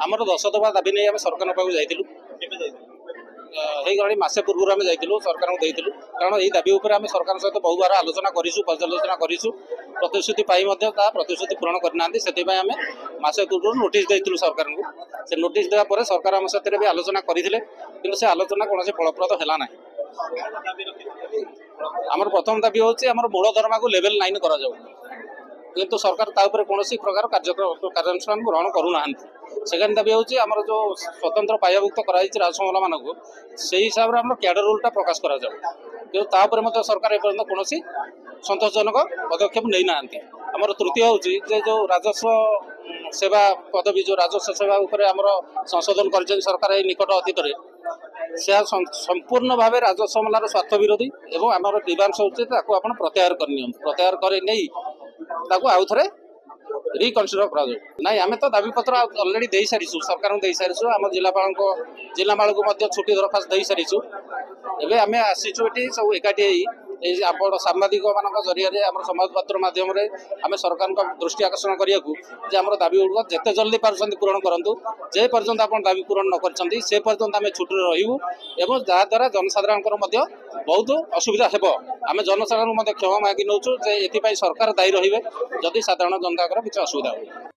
आमर 10 दफा दाबी नहीं आम सरकार पाक जाइलु गलानी मसे पूर्व आम जाइलु सरकार को कारण यही दाबी उपर आम सरकार सहित बहु बार आलोचना करूँ पर्यालोचना करूँ प्रतिश्रुति प्रतिश्रुति पूरण करना से आम मसे पूर्व नोटिस देलु सरकार को से नोटिस देवापर सरकार आम साथ भी आलोचना करते कि से आलोचना कौन फलप्रद है ना आमर प्रथम दाबी हूँ आम मूल दरमा को लेवल 9 करा किंतु सरकार ताऊपर कौन प्रकार कार्यानुष्ठान ग्रहण करूना। सेकेंड दाबी हूँ आम जो स्वतंत्र पायाभुक्त कर राजसमला मान को से हिसाब से क्याडर रूलटा प्रकाश करा कि सरकार एपर्यंत कौन संतोषजनक पदक्षेप नहीं ना। आमर तृतीय हूँ जो राजस्व सेवा पदवी जो राजस्व सेवा उपर आमर संशोधन कर सरकार निकट अतीत से संपूर्ण भाव राजस्व मामलार स्वार्थ विरोधी एवं आम डिमांड्स होती प्रत्याहार प्रत्याहार कर आउ थे रिकनसीडर करा ना आम तो दाबी पत्र अलरेडी दे सारीसु सरकार दे सारीसु आम जिलापाल को छुट्टी दरखास्त दे सारीसु एवं आम आसीचु ये सब एकाठी आपण सांबादिक मान जरिए आम समाजपत्र मध्यम आम सरकार दृष्टि आकर्षण करने आम दाबी गुड़ जिते जल्दी पार्टी पूरण करूँ जे पर्यंत आप दाबी पूरण न कर से पर्यंत आम छुट्टी रही जहाद्वारा जनसाधारण बहुत असुविधा हे आम जनसाधारण क्षमा मागी नौ सरकार दायी रे जदि साधारण जनता किसी असुविधा हो।